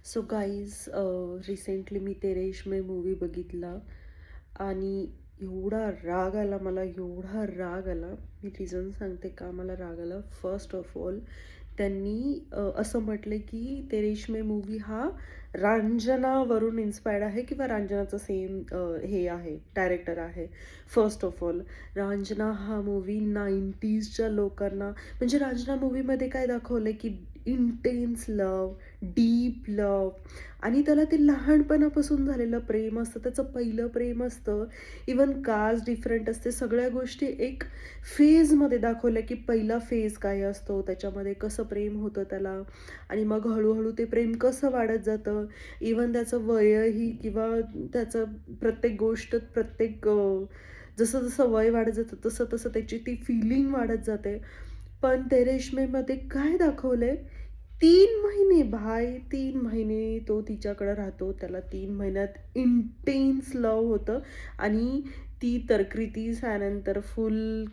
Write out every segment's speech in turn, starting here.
So guys recently मी तेरे इश्क में movie बघितला आणि एवढा राग आला मला, एवढा राग आला. मी रिझन सांगते का मला राग आला. फर्स्ट ऑफ ऑल त्यांनी असं म्हटले की तेरे इश्क में मूवी हा रांजनावरून इन्स्पायर्ड आहे किंवा रांजनाचं सेम हे आहे, डायरेक्टर आहे. फर्स्ट ऑफ ऑल रांजना हा मूवी 90sच्या लोकांना, म्हणजे रांजना मूवीमध्ये काय दाखवलं की इंटेन्स लव, डीप लव, आणि त्याला ते लहानपणापासून झालेलं प्रेम असतं, त्याचं पहिलं प्रेम असतं. इवन कास्ट डिफरंट असते, सगळ्या गोष्टी एक फेजमध्ये दाखवल्या की पहिला फेज काय असतो, त्याच्यामध्ये कसं प्रेम होतं त्याला, आणि मग हळूहळू ते प्रेम कसं वाढत जातं. इवन त्याचं वयही किंवा त्याचं प्रत्येक गोष्ट, प्रत्येक जसं जसं वय वाढत जातं तसं तसं त्याची ती फिलिंग वाढत जाते. पण ते रेशमेमध्ये काय दाखवलंय, 3 महिने भाई, 3 महिने तो तिच्याकडे राहतो. त्याला 3 महिन्यात इंटेन्स लव्ह होतं आणि ती कृती त्यानंतर फुल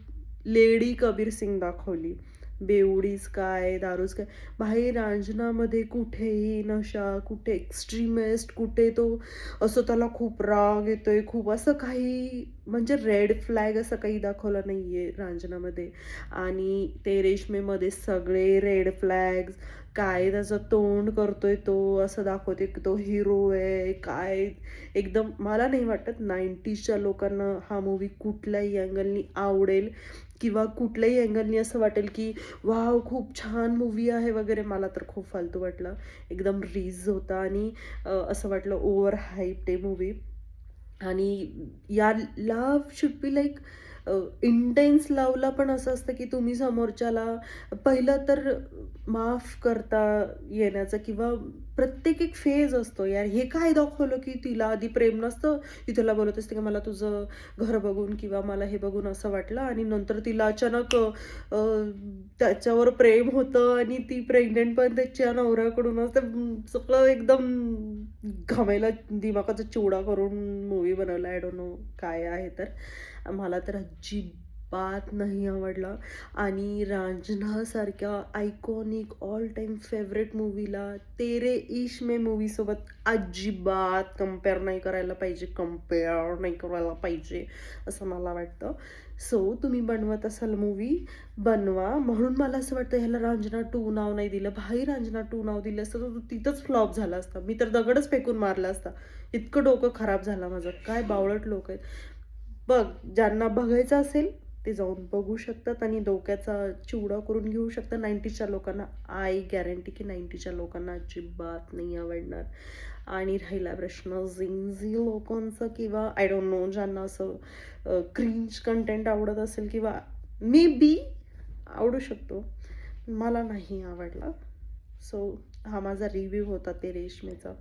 लेडी कबीर सिंग दाखवली. बेवडीच काय, दारूच काय. भाई रांजनामध्ये कुठेही नशा, कुठे एक्स्ट्रीमिस्ट, कुठे तो असं त्याला खूप राग येतोय, खूप असं काही म्हणजे रेड फ्लॅग असं काही दाखवलं नाहीये रांजनामध्ये. आणि ते रेशमेमध्ये सगळे रेड फ्लॅग्स, काय त्याचं तोंड करतोय तो असं दाखवते की तो हिरो आहे काय. एकदम मला नाही वाटत 90sच्या लोकांना हा मूवी कुठल्याही अँगलनी आवडेल किंवा कुठल्याही अँगलनी असं वाटेल की वाव खूप छान मूवी आहे वगैरे. मला तर खूप फालतू वाटला, एकदम रीज होता आणि असं वाटलं ओव्हर हाईप ते मूवी. आणि या love should be like intense लव्हला पण असं असतं की तुम्ही समोरच्याला पहिलं तर माफ करता येण्याचं किंवा प्रत्येक एक फेज असतो. यार हे काय दाखवलं की तिला आधी प्रेम नसतं, ती त्याला बोलत असते की मला तुझं घर बघून किंवा मला हे बघून असं वाटलं, आणि नंतर तिला अचानक त्याच्यावर प्रेम होतं आणि ती प्रेग्नेंट पण त्याच्या नवऱ्याकडून असते. सगळं एकदम घामायला दिमागाचा चिवडा करून मूवी बनवला. आय डोंट नो काय आहे तर. मला तर अजिबात नाही आवडला. आणि रांझणासारख्या आयकॉनिक ऑल टाईम फेवरेट मूवीला तेरे इश्क में मूवीसोबत अजिबात कंपेअर नाही करायला पाहिजे, कंपेअर नाही करायला पाहिजे असं मला वाटतं. सो तुम्ही बनवत असाल मूवी, बनवा. म्हणून मला असं वाटतं ह्याला रांझणा 2 नाव नाही दिलं. भाई रांझणा 2 नाव दिलं असतं तर तो तिथंच फ्लॉप झाला असता. मी तर दगडच फेकून मारला असता. इतकं डोकं खराब झालं माझं. काय बावळट लोक आहेत. बघ, ज्यांना बघायचं असेल ते जाऊन बघू शकतात आणि डोक्याचा चिवडा करून घेऊ शकतात. 90sच्या लोकांना आय गॅरंटी की 90sच्या लोकांना अजिबात नाही आवडणार. आणि राहिला प्रश्न झिंझी लोकांचा किंवा आय डोंट नो ज्यांना असं क्रिंज कंटेंट आवडत असेल किंवा मे बी आवडू शकतो. मला नाही आवडला. सो हा माझा रिव्ह्यू होता ते रेशमेचा.